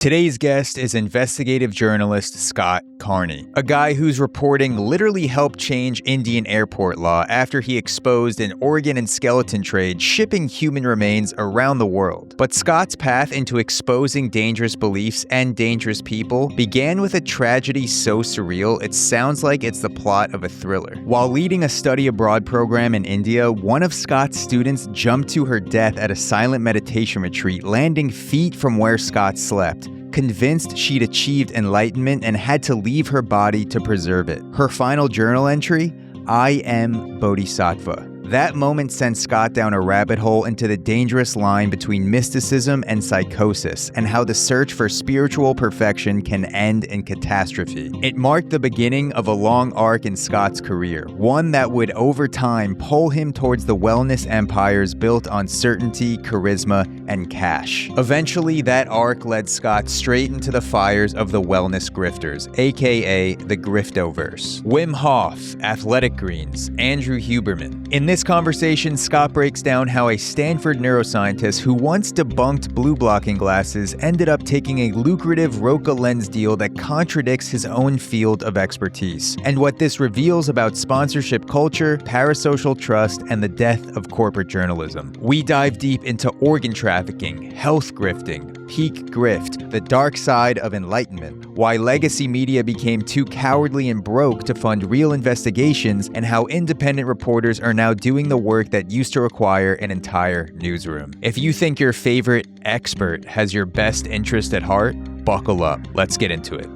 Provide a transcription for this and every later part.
Today's guest is investigative journalist Scott Carney, a guy whose reporting literally helped change Indian airport law after he exposed an organ and skeleton trade shipping human remains around the world. But Scott's path into exposing dangerous beliefs and dangerous people began with a tragedy so surreal it sounds like it's the plot of a thriller. While leading a study abroad program in India, one of Scott's students jumped to her death at a silent meditation retreat, landing feet from where Scott slept. Convinced she'd achieved enlightenment and had to leave her body to preserve it. Her final journal entry? I am Bodhisattva. That moment sent Scott down a rabbit hole into the dangerous line between mysticism and psychosis, and how the search for spiritual perfection can end in catastrophe. It marked the beginning of a long arc in Scott's career, one that would over time pull him towards the wellness empires built on certainty, charisma, and cash. Eventually, that arc led Scott straight into the fires of the wellness grifters, aka the Griftoverse. Wim Hof, Athletic Greens, Andrew Huberman. In this conversation, Scott breaks down how a Stanford neuroscientist who once debunked blue blocking glasses ended up taking a lucrative Roca lens deal that contradicts his own field of expertise, and what this reveals about sponsorship culture, parasocial trust, and the death of corporate journalism. We dive deep into organ trafficking, health grifting, peak grift, the dark side of enlightenment, why legacy media became too cowardly and broke to fund real investigations, and how independent reporters are now doing the work that used to require an entire newsroom. If you think your favorite expert has your best interest at heart, buckle up. Let's get into it.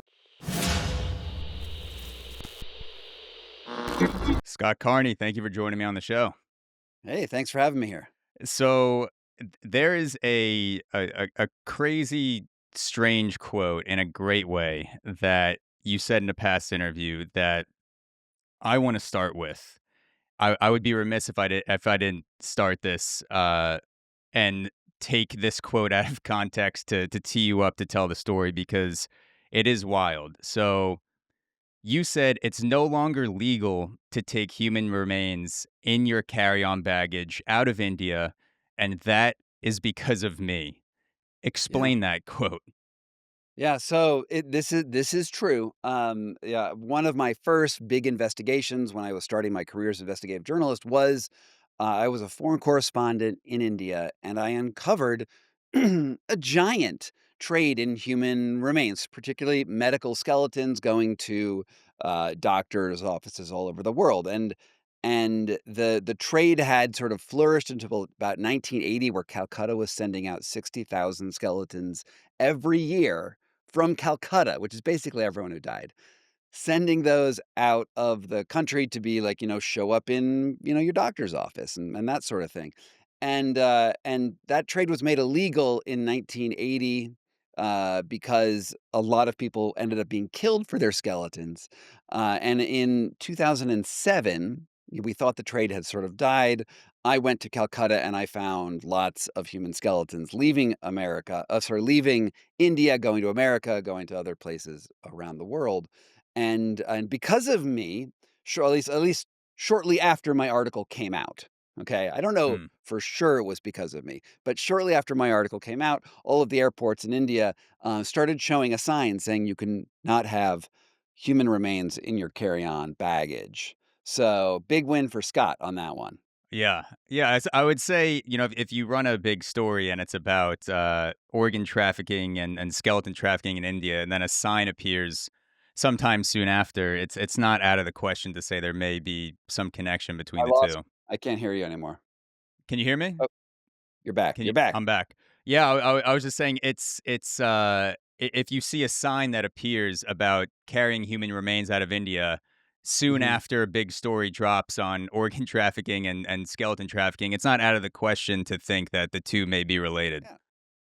Scott Carney, thank you for joining me on the show. Hey, thanks for having me here. So there is a crazy, strange quote in a great way that you said in a past interview that I want to start with. I would be remiss if I didn't start this and take this quote out of context to tee you up to tell the story, because it is wild. So you said it's no longer legal to take human remains in your carry-on baggage out of India, and that is because of me. Yeah. Explain that quote. Yeah, so this is true. Yeah, one of my first big investigations when I was starting my career as an investigative journalist was I was a foreign correspondent in India, and I uncovered a giant trade in human remains, particularly medical skeletons going to doctors' offices all over the world. And the trade had sort of flourished until about 1980, where Calcutta was sending out 60,000 skeletons every year from Calcutta, which is basically everyone who died, sending those out of the country to be like, show up in, your doctor's office and that sort of thing. And that trade was made illegal in 1980 because a lot of people ended up being killed for their skeletons. And in 2007, we thought the trade had sort of died. I went to Calcutta and I found lots of human skeletons leaving leaving India, going to America, going to other places around the world. And because of me, sure, at least shortly after my article came out, okay? I don't know Hmm. for sure it was because of me, but shortly after my article came out, all of the airports in India started showing a sign saying you can not have human remains in your carry-on baggage. So, big win for Scott on that one. Yeah. Yeah. I would say, if you run a big story and it's about organ trafficking and skeleton trafficking in India, and then a sign appears sometime soon after, it's not out of the question to say there may be some connection between I the lost two. I can't hear you anymore. Can you hear me? Oh, you're back. Can You're you? back. I'm back. Yeah. I was just saying if you see a sign that appears about carrying human remains out of India, soon Mhm. after a big story drops on organ trafficking and skeleton trafficking, it's not out of the question to think that the two may be related. Yeah.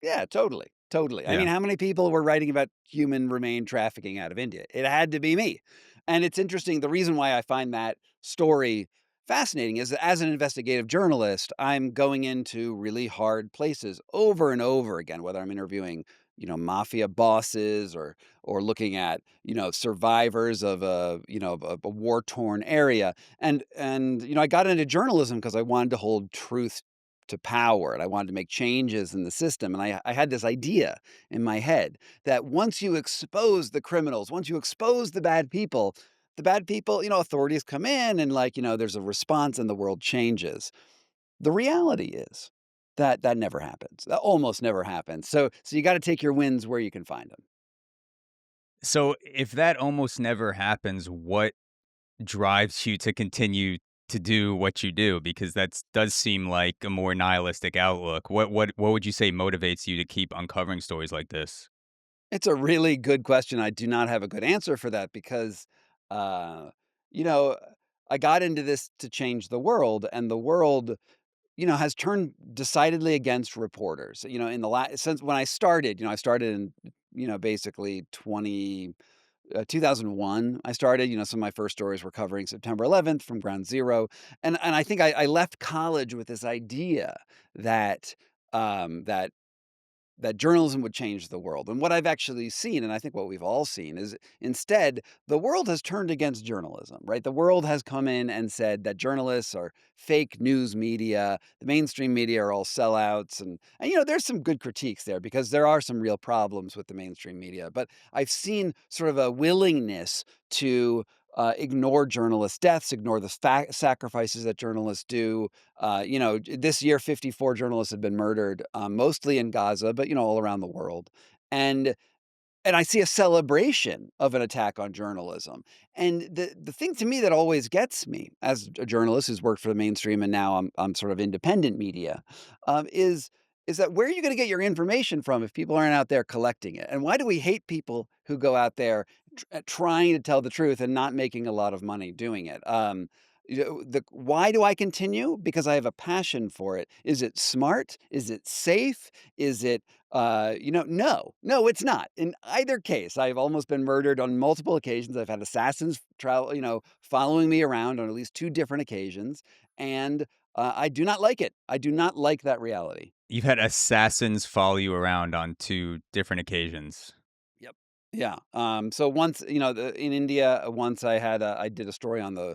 Yeah, totally, totally. I Yeah. mean, how many people were writing about human remain trafficking out of India? It had to be me. And it's interesting, the reason why I find that story fascinating is that as an investigative journalist, I'm going into really hard places over and over again, whether I'm interviewing, mafia bosses or looking at, survivors of a war-torn area. And I got into journalism because I wanted to hold truth to power, and I wanted to make changes in the system. And I had this idea in my head that once you expose the criminals, once you expose the bad people, authorities come in and there's a response and the world changes. The reality is that that never happens. That almost never happens. So you got to take your wins where you can find them. So if that almost never happens, what drives you to continue to do what you do? Because that does seem like a more nihilistic outlook. What would you say motivates you to keep uncovering stories like this? It's a really good question. I do not have a good answer for that because, uh, you know, I got into this to change the world, and the world, has turned decidedly against reporters. In the last since when I started, I started in, basically 2001. I started. Some of my first stories were covering September 11th from Ground Zero, and I think I left college with this idea that that journalism would change the world. And what I've actually seen, and I think what we've all seen, is instead the world has turned against journalism, right? The world has come in and said that journalists are fake news media, the mainstream media are all sellouts, and there's some good critiques there because there are some real problems with the mainstream media. But I've seen sort of a willingness to ignore journalist deaths, ignore the sacrifices that journalists do. This year, 54 journalists have been murdered, mostly in Gaza, but all around the world. And and I see a celebration of an attack on journalism. And the thing to me that always gets me as a journalist who's worked for the mainstream and now I'm sort of independent media, is that where are you going to get your information from if people aren't out there collecting it? And why do we hate people who go out there trying to tell the truth and not making a lot of money doing it? Why do I continue? Because I have a passion for it. Is it smart? Is it safe? Is it no, it's not. In either case, I've almost been murdered on multiple occasions. I've had assassins following me around on at least two different occasions, and I do not like it. I do not like that reality. You've had assassins follow you around on 2 different occasions. Yep. Yeah. So once, in India, once I did a story on the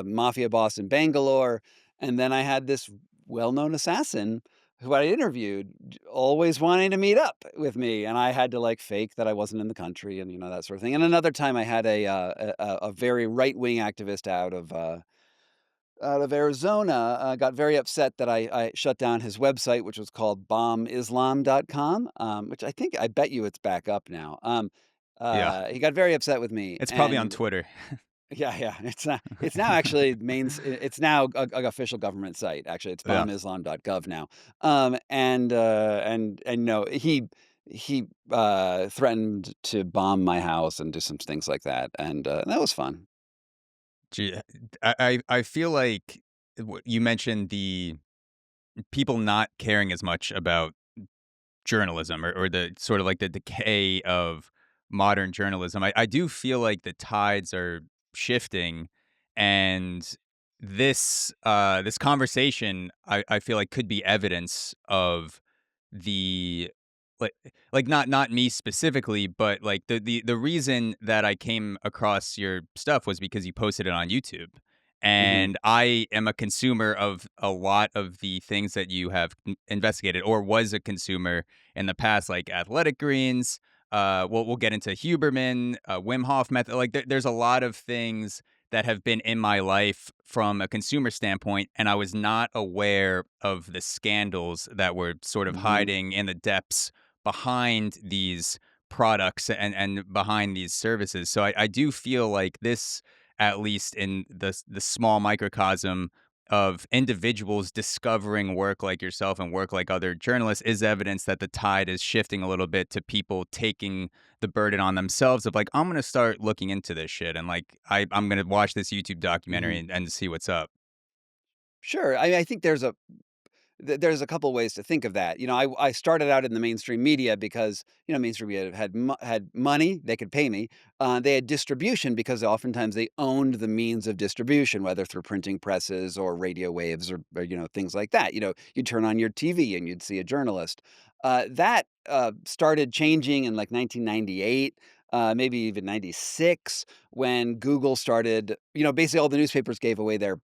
mafia boss in Bangalore, and then I had this well-known assassin who I interviewed always wanting to meet up with me, and I had to fake that I wasn't in the country and that sort of thing. And another time I had a very right-wing activist out of Arizona, got very upset that I shut down his website, which was called bombislam.com, which I bet you it's back up now. Yeah. He got very upset with me, It's probably on and Twitter. yeah, it's now actually it's now a official government site, actually, it's Yeah. bombislam.gov now. And no, he threatened to bomb my house and do some things like that, and that was fun. Gee, I feel like you mentioned the people not caring as much about journalism or the sort of like the decay of modern journalism. I do feel like the tides are shifting, and this conversation I feel like could be evidence of the like not me specifically, but like the reason that I came across your stuff was because you posted it on YouTube. Mhm, And I am a consumer of a lot of the things that you have investigated, or was a consumer in the past, like athletic greens. We'll get into Huberman, Wim Hof method. Like there's a lot of things that have been in my life from a consumer standpoint, and I was not aware of the scandals that were sort of mhm, hiding in the depths behind these products and behind these services. So I do feel like this, at least in the small microcosm of individuals discovering work like yourself and work like other journalists, is evidence that the tide is shifting a little bit to people taking the burden on themselves of like, I'm gonna start looking into this shit and like I'm gonna watch this YouTube documentary mhm. and see what's up. Sure, I think there's a couple ways to think of that. I started out in the mainstream media because, mainstream media had money, they could pay me. They had distribution because oftentimes they owned the means of distribution, whether through printing presses or radio waves or things like that. You'd turn on your TV and you'd see a journalist. That started changing in like 1998. Maybe even 96 when Google started, basically all the newspapers gave away their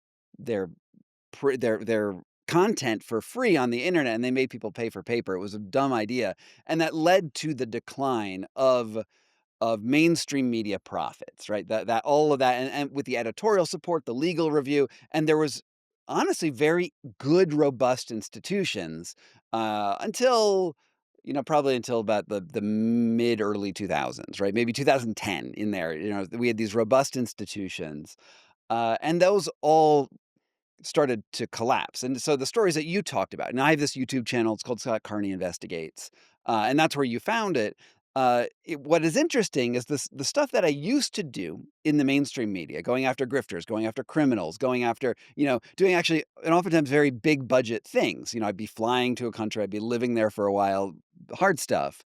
content for free on the internet, and they made people pay for paper. It was a dumb idea, and that led to the decline of mainstream media profits, right? That all of that, and with the editorial support, the legal review, and there was honestly very good, robust institutions until probably until about the mid early 2000s, right? Maybe 2010 in there. We had these robust institutions, and those all started to collapse. And so the stories that you talked about, and I have this YouTube channel, it's called Scott Carney Investigates, and that's where you found it. What is interesting is the stuff that I used to do in the mainstream media, going after grifters, going after criminals, going after, doing actually and oftentimes very big budget things. I'd be flying to a country, I'd be living there for a while, hard stuff.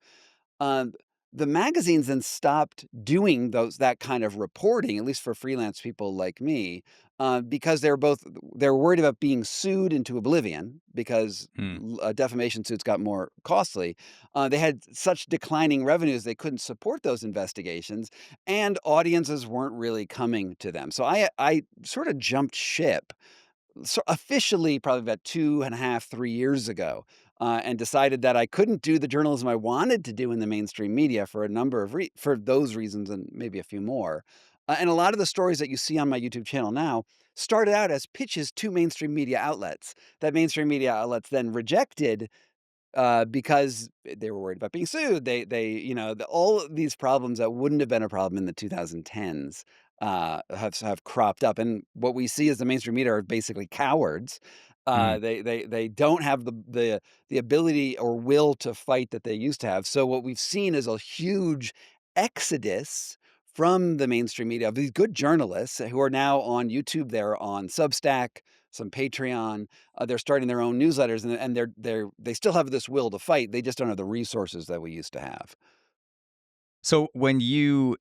Um, the magazines then stopped doing that kind of reporting, at least for freelance people like me, because they're worried about being sued into oblivion because Hmm. defamation suits got more costly. They had such declining revenues they couldn't support those investigations, and audiences weren't really coming to them. So I sort of jumped ship, so officially probably about 2.5, 3 years ago, and decided that I couldn't do the journalism I wanted to do in the mainstream media for a number of for those reasons and maybe a few more. And a lot of the stories that you see on my YouTube channel now started out as pitches to mainstream media outlets that mainstream media outlets then rejected because they were worried about being sued. All of these problems that wouldn't have been a problem in the 2010s have cropped up, and what we see is the mainstream media are basically cowards. Mhm. They don't have the ability or will to fight that they used to have. So what we've seen is a huge exodus from the mainstream media of these good journalists who are now on YouTube. They're on Substack, some Patreon. They're starting their own newsletters, and they still have this will to fight. They just don't have the resources that we used to have. So when you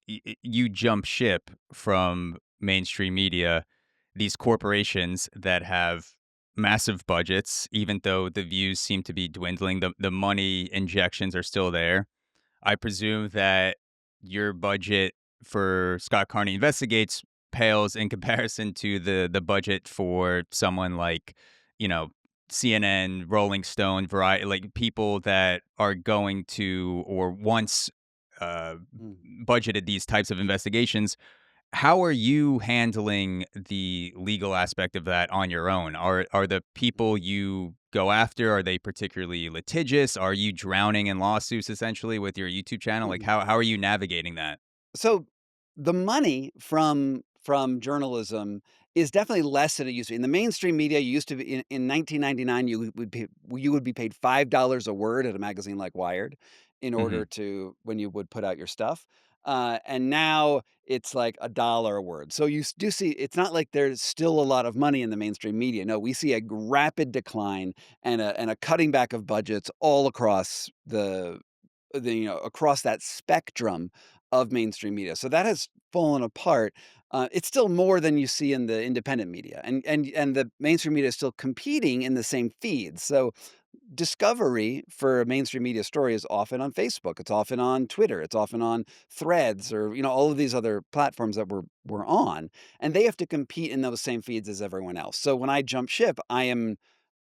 jump ship from mainstream media, these corporations that have massive budgets, even though the views seem to be dwindling, the money injections are still there. I presume that your budget for Scott Carney Investigates pales in comparison to the budget for someone like, you know, CNN, Rolling Stone, Variety, like people that are going to or once uh, Mm, budgeted these types of investigations. How are you handling the legal aspect of that on your own? Are the mm, people you go after, are they particularly litigious? Are you drowning in lawsuits essentially with your YouTube channel? Like mm. how are you navigating that? So the money from journalism is definitely less than it used to be. In the mainstream media, you used to be in 1999, you would be paid $5 a word at a magazine like Wired in order Mhm. to when you would put out your stuff. And now it's like $1 a word. So do see it's not like there's still a lot of money in the mainstream media. No, we see a rapid decline and a cutting back of budgets all across across that spectrum of mainstream media. So that has fallen apart. It's still more than you see in the independent media, and the mainstream media is still competing in the same feeds. So discovery for a mainstream media story is often on Facebook. It's often on Twitter. It's often on Threads, or all of these other platforms that we're on, and they have to compete in those same feeds as everyone else. So when I jump ship, I am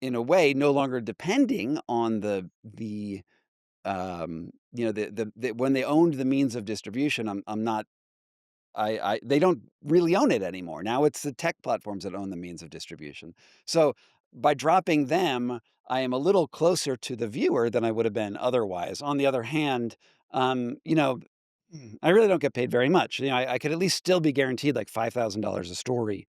in a way no longer depending on the when they owned the means of distribution. I'm not I they don't really own it anymore. Now it's the tech platforms that own the means of distribution. So by dropping them, I am a little closer to the viewer than I would have been otherwise. On the other hand, I really don't get paid very much. I could at least still be guaranteed like $5,000 a story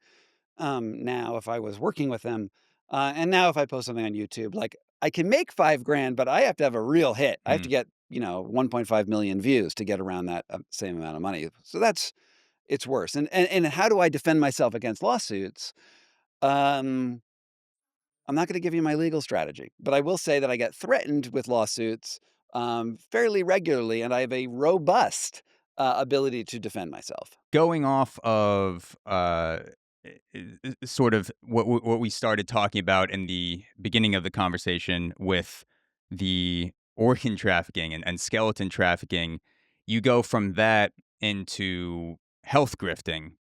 now if I was working with them. And now if I post something on YouTube, like I can make 5 grand, but I have to have a real hit. I have to Mm. get, 1.5 million views to get around that same amount of money. So it's worse. And how do I defend myself against lawsuits? Um, I'm not going to give you my legal strategy, but I will say that I get threatened with lawsuits fairly regularly, and I have a robust ability to defend myself. Going off of sort of what we started talking about in the beginning of the conversation with the organ trafficking and skeleton trafficking, you go from that into health grifting.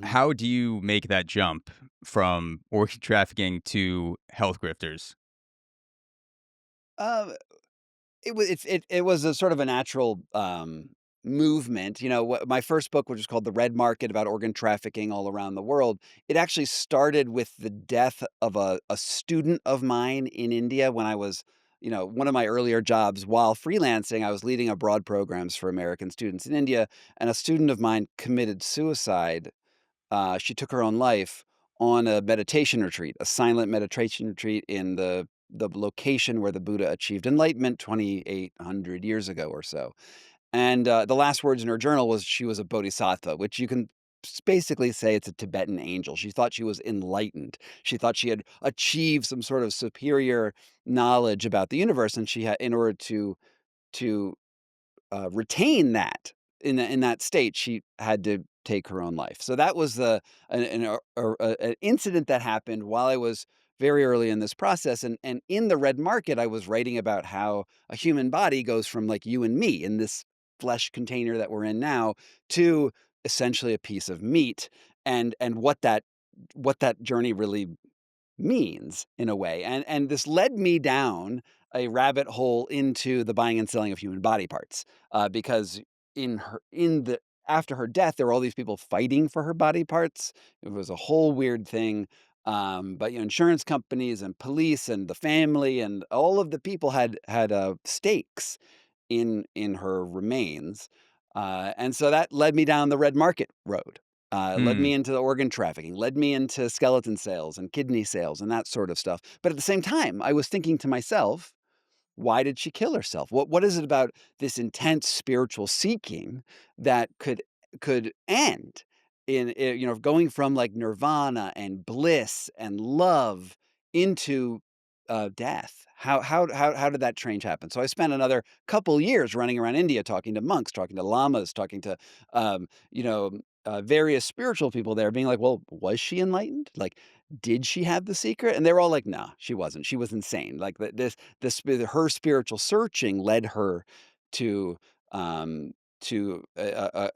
Mhm. How do you make that jump from organ trafficking to health grifters? Uh, it was a sort of a natural, movement, what my first book, which is called The Red Market, about organ trafficking all around the world, it actually started with the death of a student of mine in India when I was one of my earlier jobs while freelancing, I was leading abroad programs for American students in India, and a student of mine committed suicide. She took her own life on a meditation retreat, a silent meditation retreat in the location where the Buddha achieved enlightenment 2,800 years ago or so. And the last words in her journal was she was a bodhisattva, which you can basically say it's a Tibetan angel. She thought she was enlightened. She thought she had achieved some sort of superior knowledge about the universe, and she had, in order to retain that in that state, she had to take her own life. So that was an incident that happened while I was very early in this process, and in the red market, I was writing about how a human body goes from like you and me in this flesh container that we're in now to essentially a piece of meat, and what that journey really means in a way. And this led me down a rabbit hole into the buying and selling of human body parts, because in the after her death, there were all these people fighting for her body parts. It was a whole weird thing. But insurance companies and police and the family and all of the people had stakes in her remains, and so that led me down the red market road, led Mm, me into the organ trafficking, led me into skeleton sales and kidney sales and that sort of stuff. But at the same time, I was thinking to myself, why did she kill herself? What is it about this intense spiritual seeking that could end in going from like nirvana and bliss and love into death? How did that change happen? So I spent another couple years running around India talking to monks, talking to lamas, talking to um, you know various spiritual people there, being like, well, was she enlightened? Like, did she have the secret? And they were all like, no, she wasn't. She was insane. Like her spiritual searching led her to um,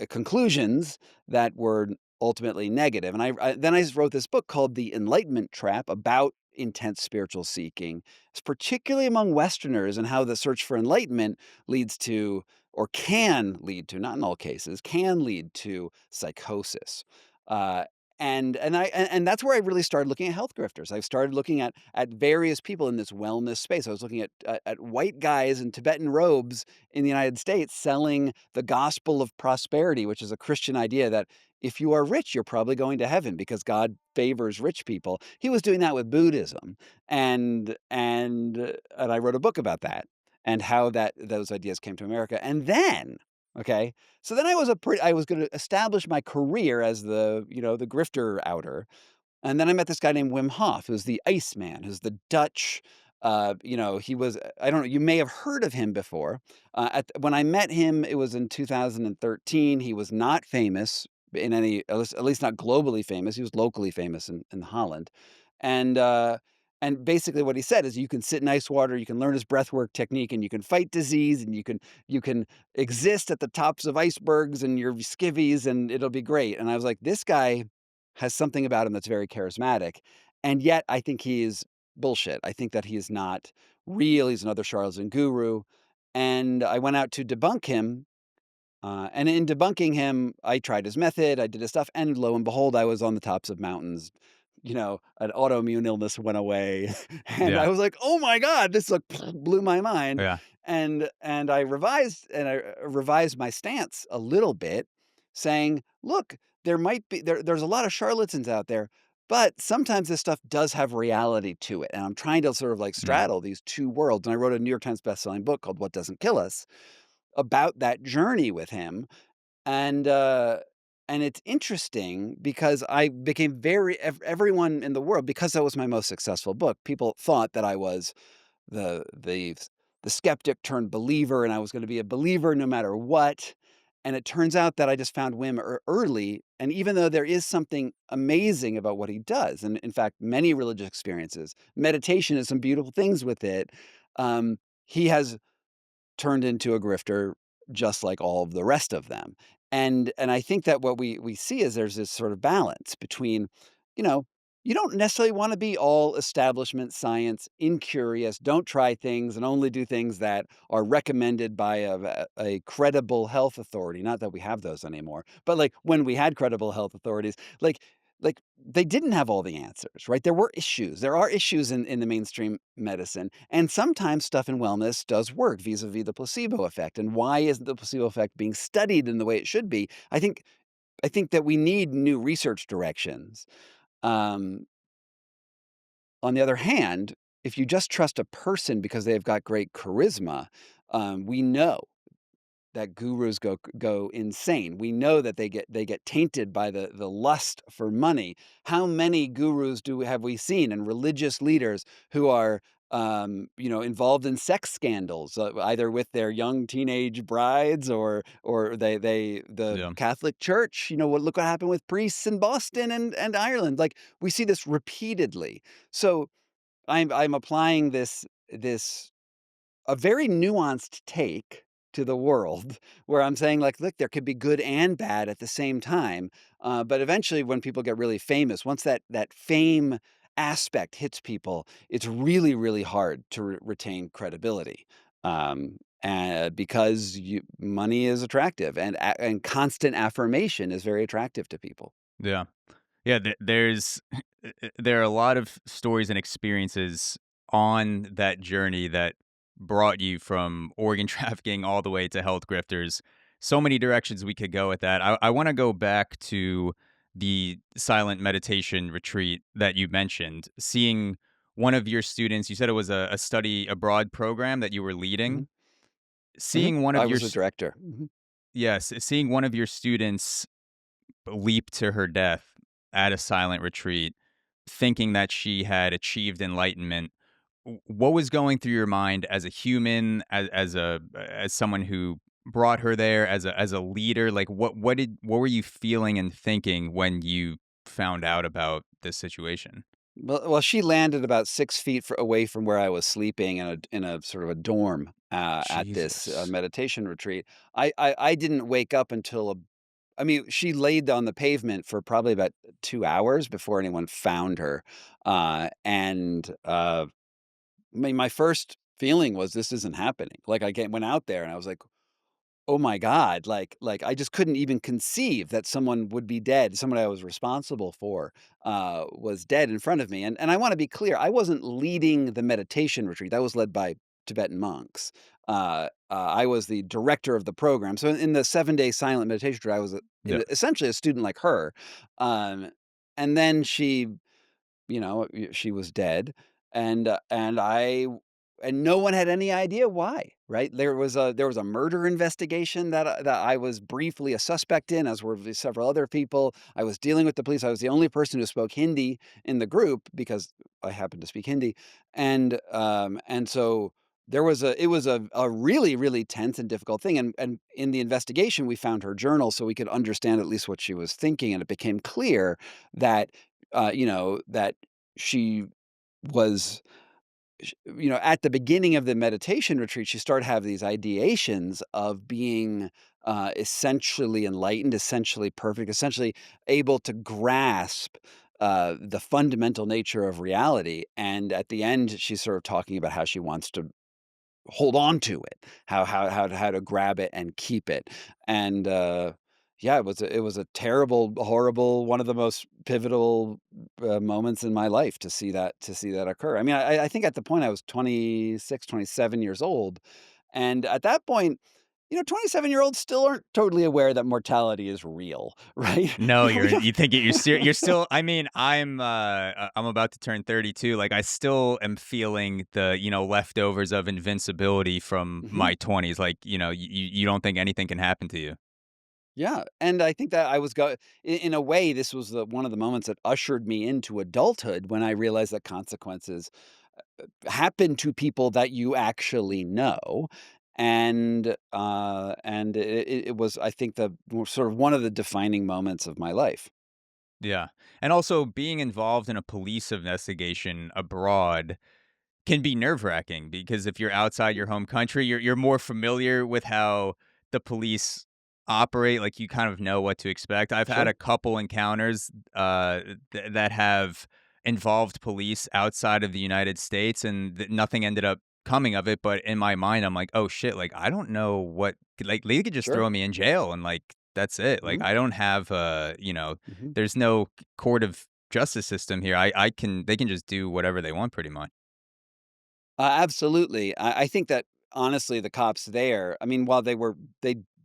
conclusions that were ultimately negative. And then I wrote this book called The Enlightenment Trap about intense spiritual seeking, particularly among Westerners, and how the search for enlightenment leads to, or can lead to, not in all cases, can lead to psychosis. Uh, and that's where I really started looking at health grifters. I started looking at various people in this wellness space. I was looking at white guys in Tibetan robes in the United States selling the gospel of prosperity, which is a Christian idea that if you are rich, you're probably going to heaven because God favors rich people. He was doing that with Buddhism, and I wrote a book about that and how those ideas came to America. And then, okay, so then I was going to establish my career as the grifter outer, and then I met this guy named Wim Hof, who's the Iceman, who's the Dutch. He was. I don't know. You may have heard of him before. When I met him, it was in 2013. He was not famous in any, at least not globally famous. He was locally famous in Holland, and uh, and basically what he said is, you can sit in ice water, you can learn his breathwork technique, and you can fight disease, and you can exist at the tops of icebergs and your skivvies, and it'll be great. And I was like, this guy has something about him that's very charismatic, and yet I think he is bullshit. I think that he is not real. He's another charlatan guru, and I went out to debunk him. And in debunking him, I tried his method, I did his stuff, and lo and behold, I was on the tops of mountains. An autoimmune illness went away, and I yeah, was like, "Oh my god, this like blew my mind." yeah. And I revised my stance a little bit, saying, "Look, there's a lot of charlatans out there, but sometimes this stuff does have reality to it." And I'm trying to sort of like Mm, straddle these two worlds. And I wrote a New York Times bestselling book called What Doesn't Kill Us, about that journey with him. And it's interesting because I became everyone in the world, because that was my most successful book, people thought that I was the the the skeptic turned believer, and I was gonna be a believer no matter what. And it turns out that I just found Wim early, and even though there is something amazing about what he does, and in fact, many religious experiences, meditation has some beautiful things with it, he has turned into a grifter just like all of the rest of them. And I think that what we see is there's this sort of balance between, you know, you don't necessarily wanna be all establishment science, incurious, don't try things, and only do things that are recommended by a credible health authority, not that we have those anymore, but, like, when we had credible health authorities, like they didn't have all the answers, right? There were issues. There are issues in the mainstream medicine, and sometimes stuff in wellness does work vis-a-vis the placebo effect, and why isn't the placebo effect being studied in the way it should be? I think that we need new research directions. Um, on the other hand, if you just trust a person because they've got great charisma, we know that gurus go insane. We know that they get tainted by the lust for money. How many gurus do have we seen and religious leaders who are involved in sex scandals, either with their young teenage brides or the Yeah. Catholic Church. Look what happened with priests in Boston and Ireland. Like we see this repeatedly. So I'm applying this a very nuanced take to the world where I'm saying like, look, there could be good and bad at the same time. But eventually when people get really famous, once that fame aspect hits people, it's really, really hard to retain credibility. And because money is attractive and constant affirmation is very attractive to people. Yeah. Yeah, there are a lot of stories and experiences on that journey that brought you from organ trafficking all the way to health grifters. So many directions we could go with that. I wanna go back to the silent meditation retreat that you mentioned. Seeing one of your students, you said it was a study abroad program that you were Hmm. leading. Hmm. Seeing one of I your was a s director. Hmm. Yes, seeing one of your students leap to her death at a silent retreat, thinking that she had achieved enlightenment. What was going through your mind as a human, as someone who brought her there, as a leader? Like, what were you feeling and thinking when you found out about this situation? Well, she landed about 6 feet away from where I was sleeping in a sort of a dorm, at this, Jesus. meditation retreat. I didn't wake up until I mean, she laid on the pavement for probably about 2 hours before anyone found her, I mean, my first feeling was, "This isn't happening." Like, went out there and I was like, oh my god, like, I just couldn't even conceive that someone would be dead, someone I was responsible for, was dead in front of me, and I wanna be clear, I wasn't leading the meditation retreat, that was led by Tibetan monks. I was the director of the program, so in the seven-day silent meditation retreat, I was Yeah. essentially a student like her, and then she was dead, and no one had any idea why, right? There was a murder investigation that I was briefly a suspect in, as were several other people. I was dealing with the police. I was the only person who spoke Hindi in the group because I happened to speak Hindi, and so it was a really, really tense and difficult thing, and in the investigation, we found her journal so we could understand at least what she was thinking, and it became clear that, that she was at the beginning of the meditation retreat, she started to have these ideations of being, essentially enlightened, essentially perfect, essentially able to grasp, the fundamental nature of reality, and at the end, she's sort of talking about how she wants to hold on to it, how to grab it and keep it, and, yeah, it was a terrible, horrible, one of the most pivotal, moments in my life to see that occur. I mean, I think at the point I was 26, 27 years old, and at that point, 27-year-olds still aren't totally aware that mortality is real, right? No, We don't. you think it you're still I mean, I'm about to turn 32, like, I still am feeling the, leftovers of invincibility from Mhm. my 20s, like, you don't think anything can happen to you. Yeah, and I think that I was in a way, this was one of the moments that ushered me into adulthood when I realized that consequences happen to people that you actually know, and it was, I think, sort of one of the defining moments of my life. Yeah, and also being involved in a police investigation abroad can be nerve-wracking because if you're outside your home country, you're more familiar with how the police operate like you kind of know what to expect. I've had Sure. a couple encounters that have involved police outside of the United States, and nothing ended up coming of it. But in my mind, I'm like, oh shit, like I don't know what, like they could just Sure. throw me in jail and like that's it. Like Mhm. I don't have Mhm. there's no court of justice system here. I can they can just do whatever they want pretty much. Absolutely. I think that honestly, the cops there, I mean, while they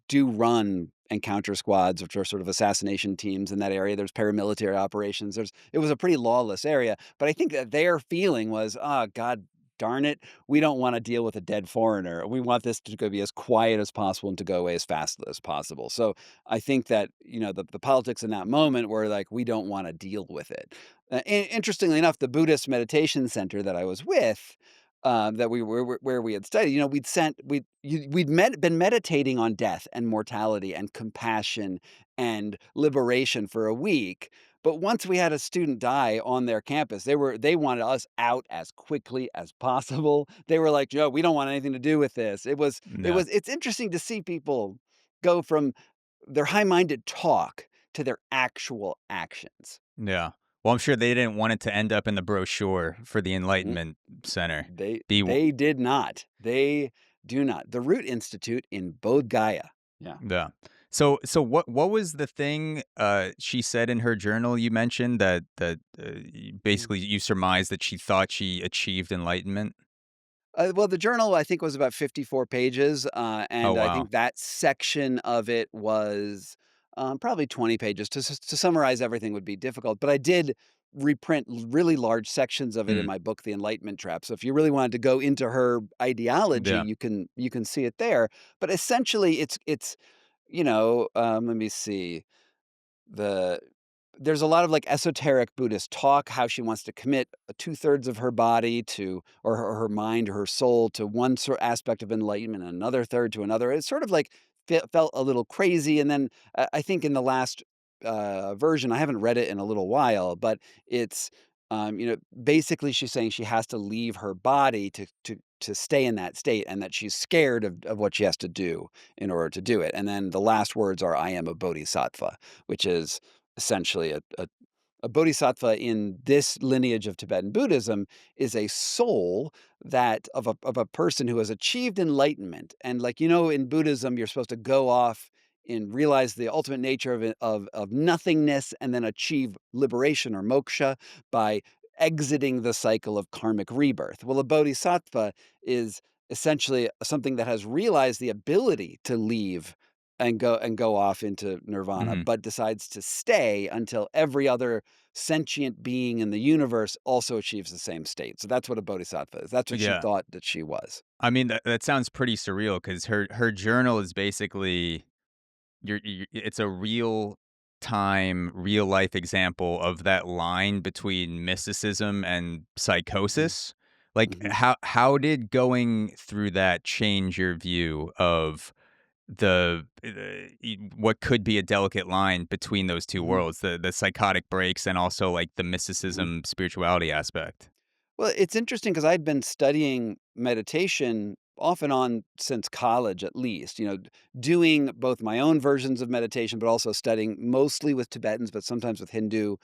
do run encounter squads, which are sort of assassination teams in that area. There's paramilitary operations. It was a pretty lawless area, but I think that their feeling was, oh, God darn it, we don't want to deal with a dead foreigner. We want this to go be as quiet as possible and to go away as fast as possible. So I think that, the politics in that moment were like, we don't want to deal with it. Interestingly enough, the Buddhist meditation center that I was with, that we were where we had studied, we'd been meditating on death and mortality and compassion and liberation for a week. But once we had a student die on their campus, they wanted us out as quickly as possible. They were like, "Joe, we don't want anything to do with this." Yeah. It's interesting to see people go from their high-minded talk to their actual actions. Yeah. Well, I'm sure they didn't want it to end up in the brochure for the Mm. Enlightenment Center. They Be w they did not. They do not. The Root Institute in Bodh Gaya. Yeah. Yeah. So what was the thing, she said in her journal you mentioned Mm. basically you surmised that she thought she achieved enlightenment? Well, the journal, I think, was about 54 pages, Oh, and I wow. think that section of it was, probably 20 pages. To summarize everything would be difficult, but I did reprint really large sections of it in Mm, my book, The Enlightenment Trap. So if you really wanted to go into her ideology, yeah. you can see it there. But essentially, it's let me see. The There's a lot of, like, esoteric Buddhist talk, how she wants to commit 2/3 of her body to or her mind or her soul to one aspect of enlightenment and another third to another. It's sort of like felt a little crazy, and then, I think in the last, version, I haven't read it in a little while, but it's, basically she's saying she has to leave her body to stay in that state, and that she's scared of what she has to do in order to do it, and then the last words are, "I am a bodhisattva," which is essentially a bodhisattva in this lineage of Tibetan Buddhism is a soul that of a person who has achieved enlightenment. And like in Buddhism, you're supposed to go off and realize the ultimate nature of nothingness and then achieve liberation or moksha by exiting the cycle of karmic rebirth. Well, a bodhisattva is essentially something that has realized the ability to leave and go off into nirvana, Mhm. but decides to stay until every other sentient being in the universe also achieves the same state. So that's what a bodhisattva is. That's what she Yeah. thought that she was. I mean, that sounds pretty surreal because her journal is basically it's a real time, real life example of that line between mysticism and Mhm, psychosis. Like, mhm, how did going through that change your view of what could be a delicate line between those 2 mhm, worlds, the psychotic breaks and also, like, the mhm. mysticism, spirituality aspect? Well, it's interesting because 'cause I'd been studying meditation off and on since college at least, doing both my own versions of meditation, but also studying mostly with Tibetans, but sometimes with Hindu,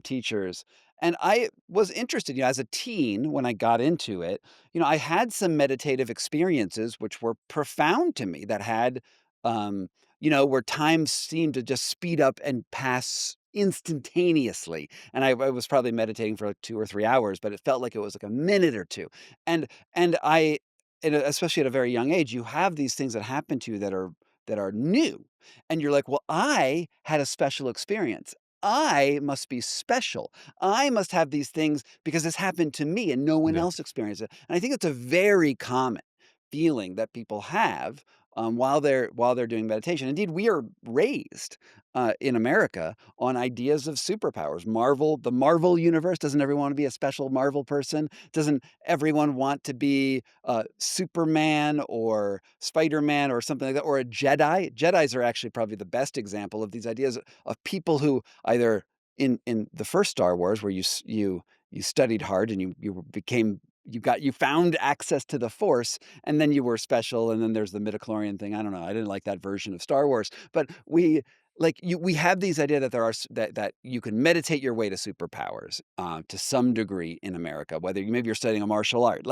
teachers. And I was interested, as a teen when I got into it, I had some meditative experiences which were profound to me that had, where time seemed to just speed up and pass instantaneously. And I was probably meditating for like 2 or 3 hours, but it felt like it was like a minute or 2. And and I especially at a very young age, you have these things that happen to you that are new. And you're like, "Well, I had a special experience. I must be special. I must have these things because this happened to me and no one Yeah. else experienced it." And I think it's a very common feeling that people have, while they're doing meditation. Indeed, we are raised, in America on ideas of superpowers. The Marvel universe, doesn't everyone want to be a special Marvel person? Doesn't everyone want to be Superman or Spider-Man or something like that, or a Jedi? Jedis are actually probably the best example of these ideas of people who either in the first Star Wars, where you studied hard and you became you found access to the Force, and then you were special, and then there's the midichlorian thing. I don't know. I didn't like that version of Star Wars, but we have these idea that there are that you can meditate your way to superpowers to some degree in America, whether maybe you're studying a martial art,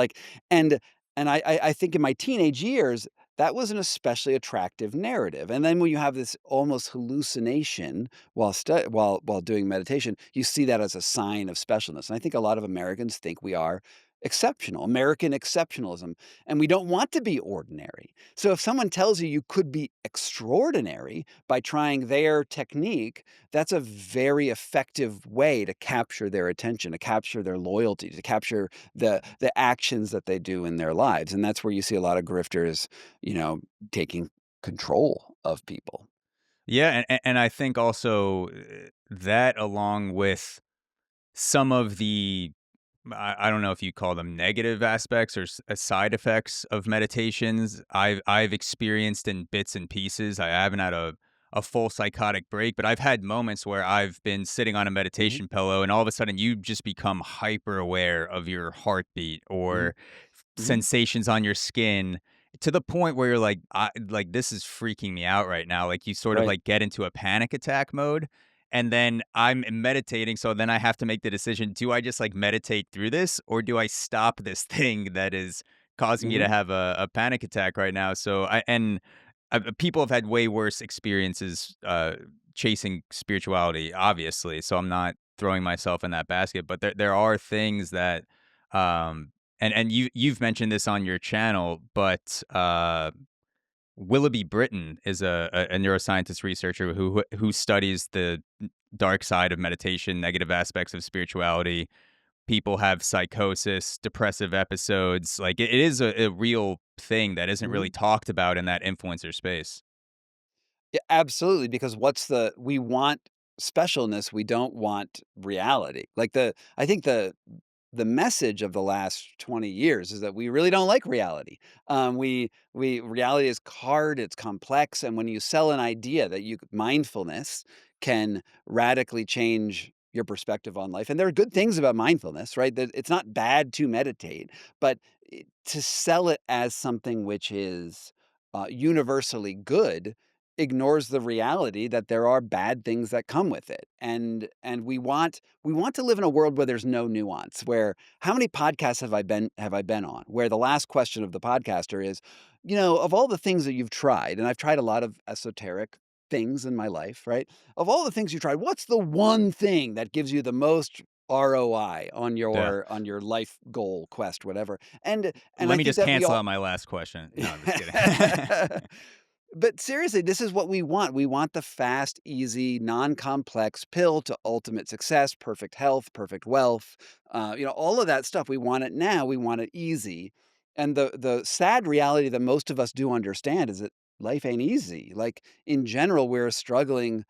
and I think in my teenage years that was an especially attractive narrative. And then when you have this almost hallucination while doing meditation, you see that as a sign of specialness. And I think a lot of Americans think we are exceptional, American exceptionalism, and we don't want to be ordinary. So if someone tells you you could be extraordinary by trying their technique, that's a very effective way to capture their attention, to capture their loyalty, to capture the actions that they do in their lives. And that's where you see a lot of grifters, taking control of people. Yeah, and I think also that along with some of the I don't know if you call them negative aspects or side effects of meditations. I've experienced in bits and pieces. I haven't had a full psychotic break, but I've had moments where I've been sitting on a Mhm, meditation pillow and all of a sudden you just become hyper aware of your heartbeat mhm, or mhm, sensations on your skin to the point where you're like this is freaking me out right now. Like you sort of right. like get into a panic attack mode and then I'm meditating, so then I have to make the decision, do I just, like, meditate through this, or do I stop this thing that is causing me to Mhm, have a panic attack right now? So people have had way worse experiences, chasing spirituality, obviously, so I'm not throwing myself in that basket, but there are things that, and you've mentioned this on your channel, but, Willoughby Britton is a neuroscientist researcher who studies the dark side of meditation, negative aspects of spirituality. People have psychosis, depressive episodes. Like it is a real thing that isn't really mhm. talked about in that influencer space. Yeah, absolutely, because we want specialness, we don't want reality. I think the message of the last 20 years is that we really don't like reality. We reality is hard, it's complex, and when you sell an idea that mindfulness can radically change your perspective on life, and there are good things about mindfulness, right? That it's not bad to meditate, but to sell it as something which is universally good ignores the reality that there are bad things that come with it. And we want to live in a world where there's no nuance, where how many podcasts have I been on where the last question of the podcaster is, of all the things that you've tried, and I've tried a lot of esoteric things in my life, right? Of all the things you tried, what's the one thing that gives you the most ROI on Yeah. your life goal quest, whatever? And Let I me think just that we cancel all out my last question. No, I'm just kidding. But seriously, this is what we want. We want the fast, easy, non-complex pill to ultimate success, perfect health, perfect wealth, all of that stuff. We want it now. We want it easy. And the sad reality that most of us do understand is that life ain't easy. Like in general, we're struggling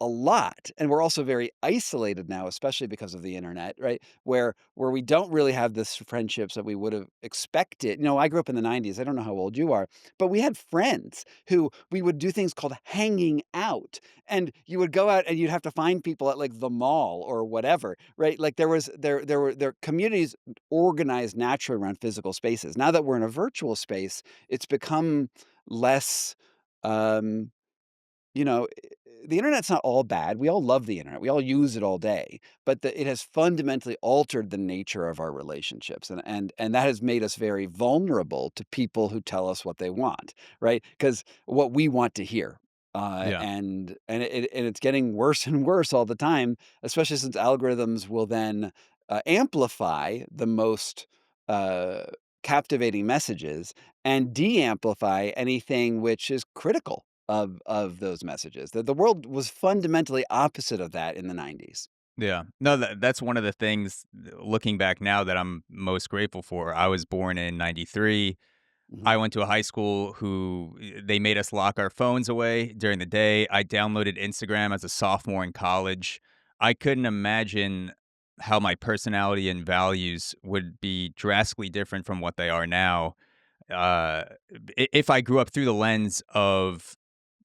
a lot, and we're also very isolated now, especially because of the internet, right? Where we don't really have this friendships that we would have expected. I grew up in the '90s. I don't know how old you are, but we had friends who we would do things called hanging out, and you would go out and you'd have to find people at like the mall or whatever, right? Like there communities organized naturally around physical spaces. Now that we're in a virtual space, it's become less. Um, you know, the internet's not all bad. We all love the internet. We all use it all day, but it has fundamentally altered the nature of our relationships, and that has made us very vulnerable to people who tell us what they want, right? Because what we want to hear, Yeah. and it's getting worse and worse all the time, especially since algorithms will then amplify the most uh, captivating messages and de-amplify anything which is critical of those messages. The world was fundamentally opposite of that in the '90s. Yeah. No, that's one of the things looking back now that I'm most grateful for. I was born in 93. Mhm, I went to a high school who they made us lock our phones away during the day. I downloaded Instagram as a sophomore in college. I couldn't imagine how my personality and values would be drastically different from what they are now. Uh, if I grew up through the lens of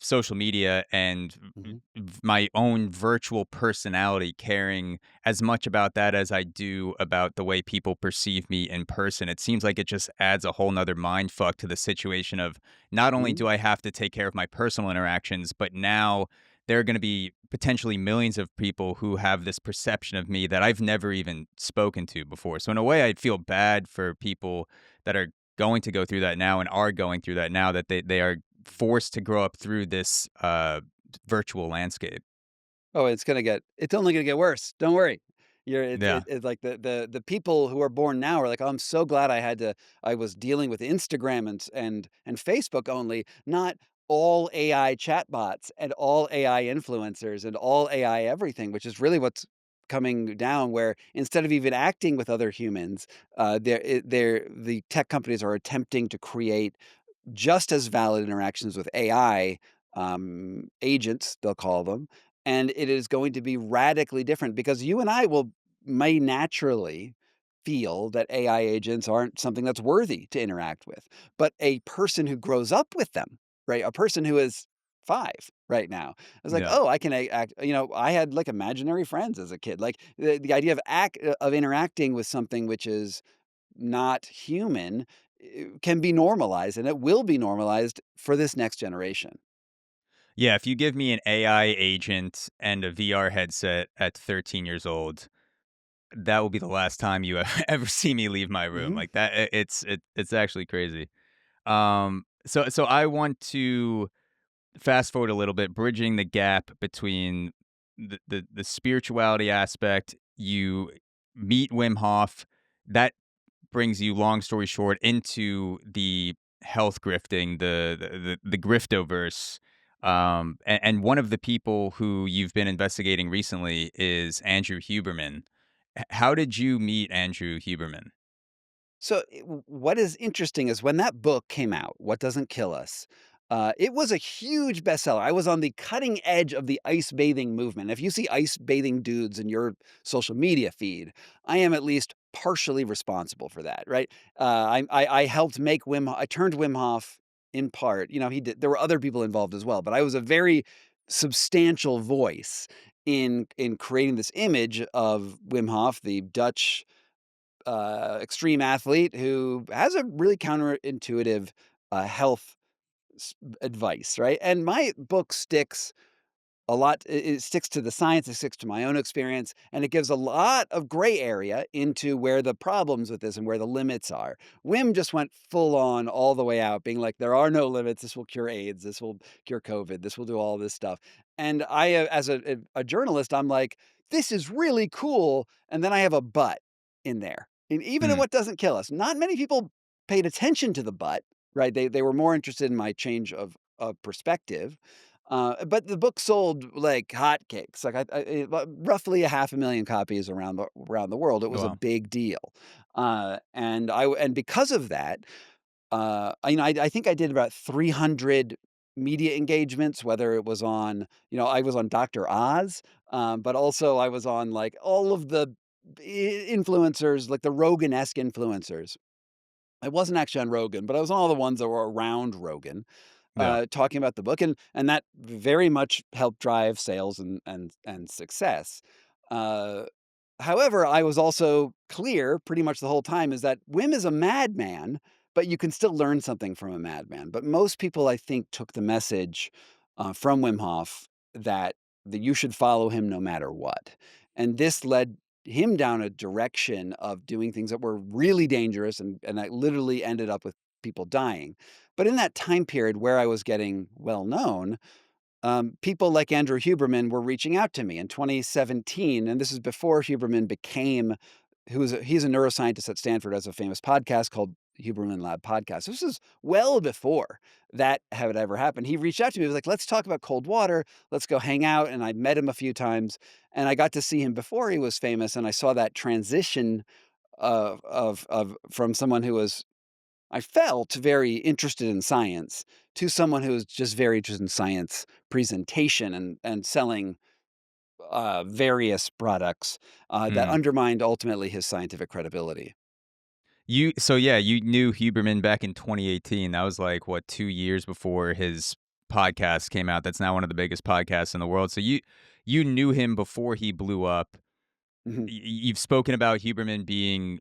social media and Mhm. my own virtual personality caring as much about that as I do about the way people perceive me in person. It seems like it just adds a whole nother mind fuck to the situation of not only Mhm. do I have to take care of my personal interactions, but now there are going to be potentially millions of people who have this perception of me that I've never even spoken to before. So in a way, I'd feel bad for people that are going to go through that now and are going through that now that they are forced to grow up through this virtual landscape. Oh, it's only gonna get worse. Don't worry. Yeah. It's like the people who are born now are like, "Oh, I'm so glad I was dealing with Instagram and Facebook only, not all AI chatbots and all AI influencers and all AI everything," which is really what's coming down where instead of even acting with other humans, the tech companies are attempting to create just as valid interactions with AI, agents, they'll call them, and it is going to be radically different because you and I may naturally feel that AI agents aren't something that's worthy to interact with. But a person who grows up with them, right? A person who is 5 right now is like, Yeah. "Oh, I can act." I had like imaginary friends as a kid. Like the idea of interacting with something which is not human can be normalized, and it will be normalized for this next generation. Yeah, if you give me an AI agent and a VR headset at 13 years old, that will be the last time you ever see me leave my room. Mhm. Like that, it's actually crazy. So I want to fast forward a little bit, bridging the gap between the spirituality aspect. You meet Wim Hof. That brings you, long story short, into the health grifting, the griftoverse. And one of the people who you've been investigating recently is Andrew Huberman. How did you meet Andrew Huberman? So, what is interesting is when that book came out, What Doesn't Kill Us, it was a huge bestseller. I was on the cutting edge of the ice bathing movement. If you see ice bathing dudes in your social media feed, I am at least partially responsible for that, right? I helped make I turned Wim Hof in part. He did. There were other people involved as well, but I was a very substantial voice in creating this image of Wim Hof, the Dutch extreme athlete who has a really counterintuitive health advice, right? And my book sticks a lot. It sticks to the science, it sticks to my own experience, and it gives a lot of gray area into where the problems with this and where the limits are. Wim just went full on all the way out, being like, there are no limits. This will cure AIDS. This will cure COVID. This will do all this stuff. And I, as a journalist, I'm like, this is really cool. And then I have a but in there. And even in Hmm. What Doesn't Kill Us, not many people paid attention to the but, right? They were more interested in my change of perspective. But the book sold like hotcakes, like roughly a 500,000 copies around the world. It was a Wow. big deal, and because of that, I think I did about 300 media engagements, whether it was on, I was on Dr. Oz, but also I was on like all of the influencers, like the Rogan-esque influencers. I wasn't actually on Rogan, but I was on all the ones that were around Rogan, Yeah. talking about the book, and that very much helped drive sales and success. Uh, However, I was also clear pretty much the whole time is that Wim is a madman, but you can still learn something from a madman. But most people, I think, took the message from Wim Hof that you should follow him no matter what, and this led him down a direction of doing things that were really dangerous, and that literally ended up with people dying. But in that time period where I was getting well known, people like Andrew Huberman were reaching out to me in 2017, and this is before Huberman became he's a neuroscientist at Stanford, has a famous podcast called Huberman Lab Podcast. This is well before that had ever happened. He reached out to me, he was like, "Let's talk about cold water. Let's go hang out." And I met him a few times, and I got to see him before he was famous, and I saw that transition of from someone who was I felt very interested in science to someone who was just very interested in science presentation and selling various products that Hmm. undermined ultimately his scientific credibility. So yeah, you knew Huberman back in 2018. That was like what, 2 years before his podcast came out. That's now one of the biggest podcasts in the world. So you knew him before he blew up. Mhm. You've spoken about Huberman being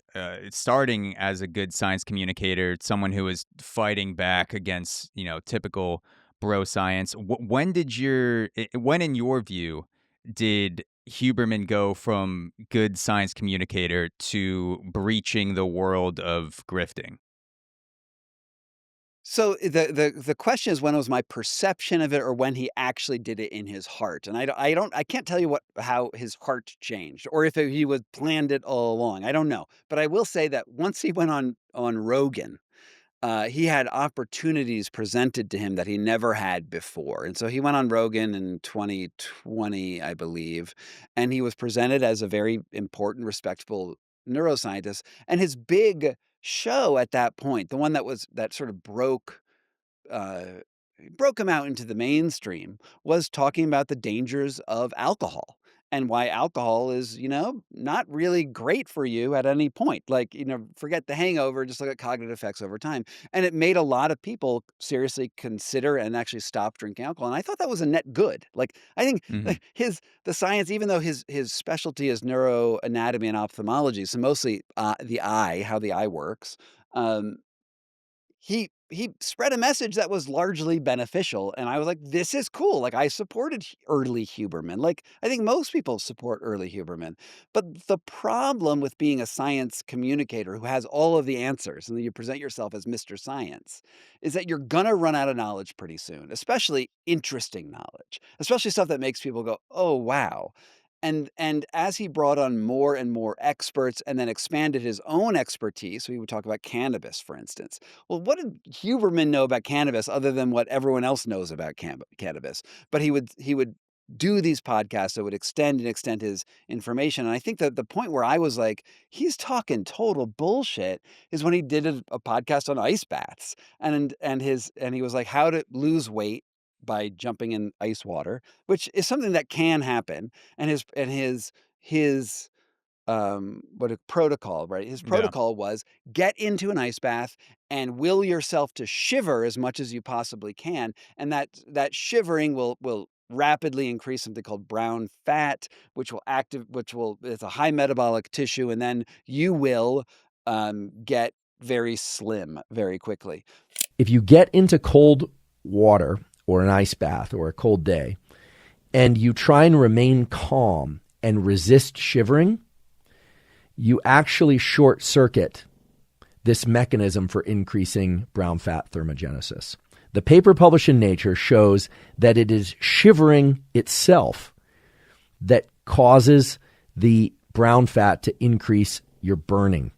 starting as a good science communicator, someone who is fighting back against typical bro science. When in your view did Huberman go from good science communicator to breaching the world of grifting? So the question is when was my perception of it or when he actually did it in his heart? And I can't tell you how his heart changed or if he was planned it all along. I don't know. But I will say that once he went on Rogan, he had opportunities presented to him that he never had before. And so he went on Rogan in 2020, I believe, and he was presented as a very important, respectable neuroscientist. And his big show at that point, the one that sort of uh, broke him out into the mainstream, was talking about the dangers of alcohol and why alcohol is, not really great for you at any point. Like, forget the hangover, just look at cognitive effects over time. And it made a lot of people seriously consider and actually stop drinking alcohol. And I thought that was a net good. Like, I think Hmm. like, the science, even though his specialty is neuroanatomy and ophthalmology, so mostly the eye, how the eye works. Um, he spread a message that was largely beneficial, and I was like, "This is cool." Like, I supported early Huberman. Like, I think most people support early Huberman. But the problem with being a science communicator who has all of the answers, and then you present yourself as Mr. Science, is that you're gonna run out of knowledge pretty soon, especially interesting knowledge, especially stuff that makes people go, "Oh, wow." And as he brought on more and more experts and then expanded his own expertise, we would talk about cannabis, for instance. Well, what did Huberman know about cannabis other than what everyone else knows about cannabis? But he would do these podcasts that would extend and extend his information. And I think that the point where I was like, he's talking total bullshit is when he did a podcast on ice baths. And he was like, how to lose weight by jumping in ice water, which is something that can happen. And his what a protocol, right? His Yeah. protocol was get into an ice bath and will yourself to shiver as much as you possibly can, and that shivering will rapidly increase something called brown fat, which will it's a high metabolic tissue, and then you will get very slim very quickly. If you get into cold water or an ice bath or a cold day and you try and remain calm and resist shivering, you actually short circuit this mechanism for increasing brown fat thermogenesis. The paper published in Nature shows that it is shivering itself that causes the brown fat to increase your burn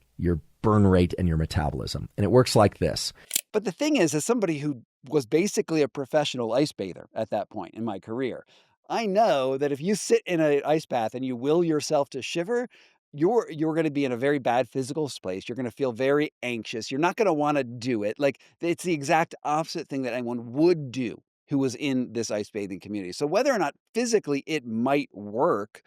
rate and your metabolism. And it works like this. But the thing is, as somebody who was basically a professional ice bather at that point in my career, I know that if you sit in an ice bath and you will yourself to shiver, you're going to be in a very bad physical space. You're going to feel very anxious. You're not going to want to do it. Like it's the exact opposite thing that anyone would do who was in this ice bathing community. So whether or not physically it might work,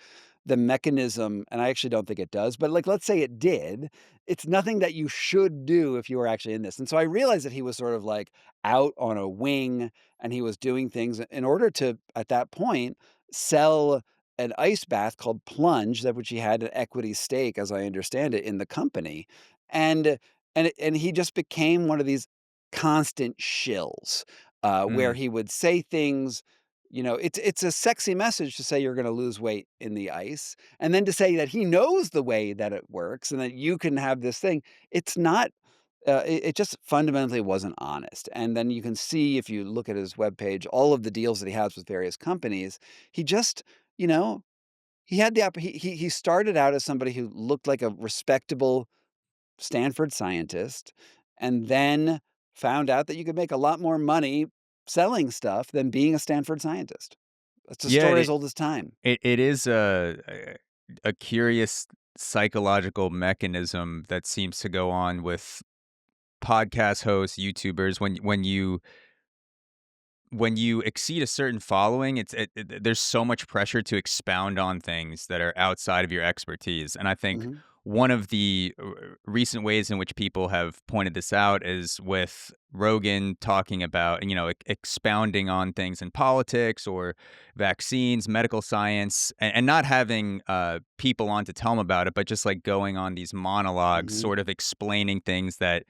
the mechanism, and I actually don't think it does, but like let's say it did, it's nothing that you should do if you were actually in this. And so I realized that he was sort of like out on a wing and he was doing things in order to, at that point, sell an ice bath called Plunge, that which he had an equity stake, as I understand it, in the company. And and he just became one of these constant shills where Mm. he would say things. It's a sexy message to say you're going to lose weight in the ice, and then to say that he knows the way that it works and that you can have this thing. It's not. It just fundamentally wasn't honest. And then you can see if you look at his webpage, all of the deals that he has with various companies. He just, you know, he had he started out as somebody who looked like a respectable Stanford scientist, and then found out that you could make a lot more money selling stuff than being a Stanford scientist. It's a Yeah, story as it old as time. it is a curious psychological mechanism that seems to go on with podcast hosts, YouTubers. When you exceed a certain following, there's so much pressure to expound on things that are outside of your expertise. And I think Mhm. one of the recent ways in which people have pointed this out is with Rogan talking about, expounding on things in politics or vaccines, medical science, and not having people on to tell him about it, but just like going on these monologues, Mhm. sort of explaining things that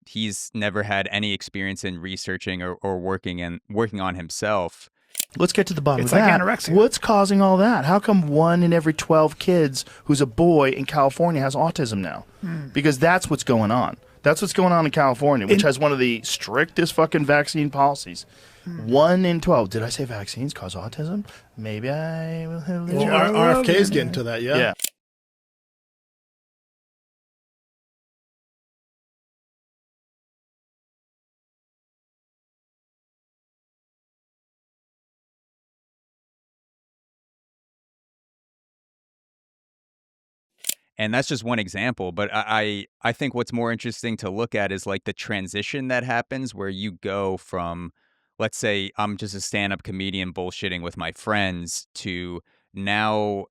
he's never had any experience in researching or working on himself. Let's get to the bottom It's of like that. anorexia. What's causing all that? How come 1 in every 12 kids who's a boy in California has autism now? Because that's what's going on. That's what's going on in California, which has one of the strictest fucking vaccine policies. 1 in 12. Did I say vaccines cause autism? Maybe I will have Well, RFK's getting to that, yeah. And that's just one example, but I think what's more interesting to look at is like the transition that happens where you go from, let's say I'm just a stand-up comedian bullshitting with my friends to now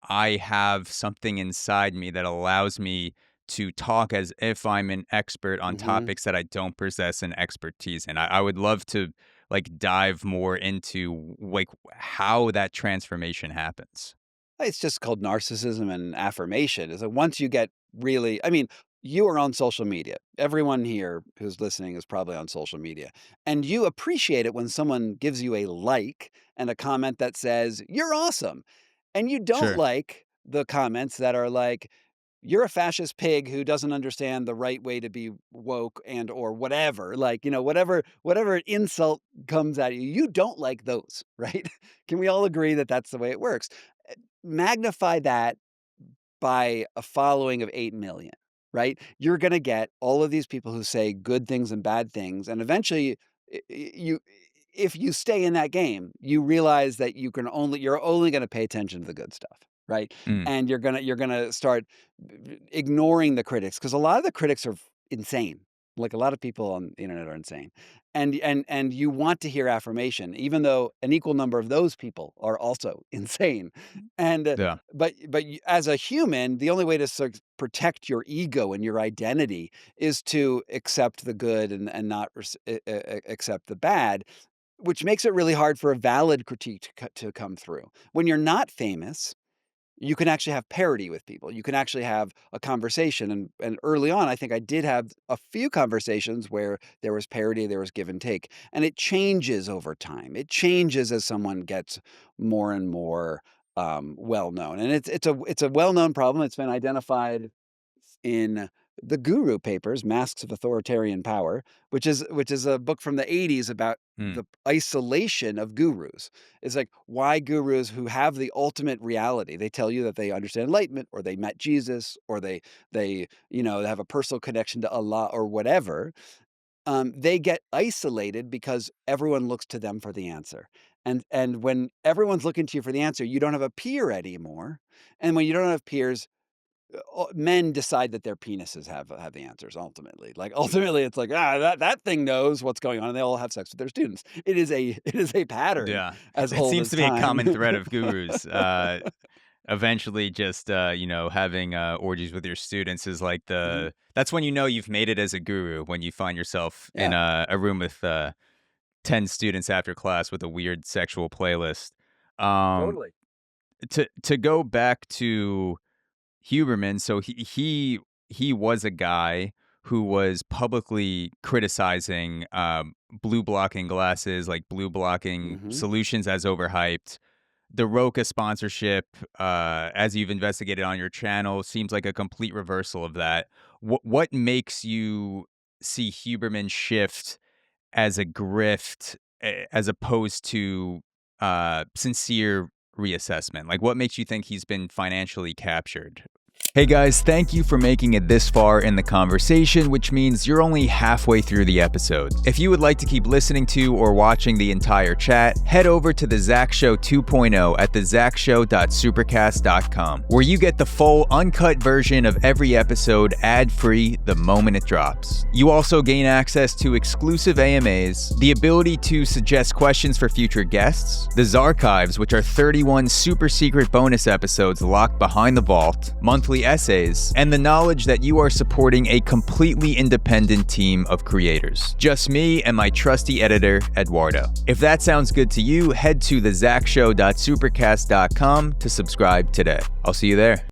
I have something inside me that allows me to talk as if I'm an expert on Mhm. topics that I don't possess an expertise in. I would love to like dive more into like how that transformation happens. It's just called narcissism and affirmation. Is that once you get really, I mean, you are on social media. Everyone here who's listening is probably on social media. And you appreciate it when someone gives you a like and a comment that says, "You're awesome." And you don't Sure. like the comments that are like, "You're a fascist pig who doesn't understand the right way to be woke," and or whatever, like, whatever insult comes at you, you don't like those, right? Can we all agree that that's the way it works? Magnify that by a following of 8 million, right? You're gonna get all of these people who say good things and bad things, and eventually, you if you stay in that game, you realize that you're only gonna pay attention to the good stuff, right? Mm. And you're gonna start ignoring the critics because a lot of the critics are insane. Like, a lot of people on the internet are insane. And you want to hear affirmation, even though an equal number of those people are also insane. And, Yeah. but you as a human, the only way to sort of protect your ego and your identity is to accept the good and not accept the bad, which makes it really hard for a valid critique to come through. When you're not famous, you can actually have parity with people. You can actually have a conversation, and early on, I think I did have a few conversations where there was parity, there was give and take, and it changes over time. It changes as someone gets more and more well known, and it's a well known problem. It's been identified in the Guru Papers, Masks of Authoritarian Power, which is a book from the 80s about Mm. the isolation of gurus. It's like why gurus who have the ultimate reality, they tell you that they understand enlightenment or they met Jesus or they have a personal connection to Allah or whatever. They get isolated because everyone looks to them for the answer. And when everyone's looking to you for the answer, you don't have a peer anymore. And when you don't have peers, men decide that their penises have the answers ultimately. Like, ultimately, it's like, that thing knows what's going on, and they all have sex with their students. It is a pattern Yeah. as It old seems as to be a time. common thread of gurus. Eventually just, having orgies with your students is like Mhm. that's when you know you've made it as a guru, when you find yourself in a room with 10 students after class with a weird sexual playlist. Um, Totally. to go back to Huberman, so he was a guy who was publicly criticizing blue blocking glasses, like blue blocking Mhm. solutions as overhyped. The Roca sponsorship, as you've investigated on your channel, seems like a complete reversal of that. What makes you see Huberman shift as a grift, as opposed to sincere reassessment? Like, what makes you think he's been financially captured? Hey guys, thank you for making it this far in the conversation, which means you're only halfway through the episode. If you would like to keep listening to or watching the entire chat, head over to the Zach Show 2.0 at thezachshow.supercast.com, where you get the full uncut version of every episode ad-free the moment it drops. You also gain access to exclusive AMAs, the ability to suggest questions for future guests, the Zarchives, which are 31 super secret bonus episodes locked behind the vault, monthly quality essays, and the knowledge that you are supporting a completely independent team of creators. Just me and my trusty editor, Eduardo. If that sounds good to you, head to thezachshow.supercast.com to subscribe today. I'll see you there.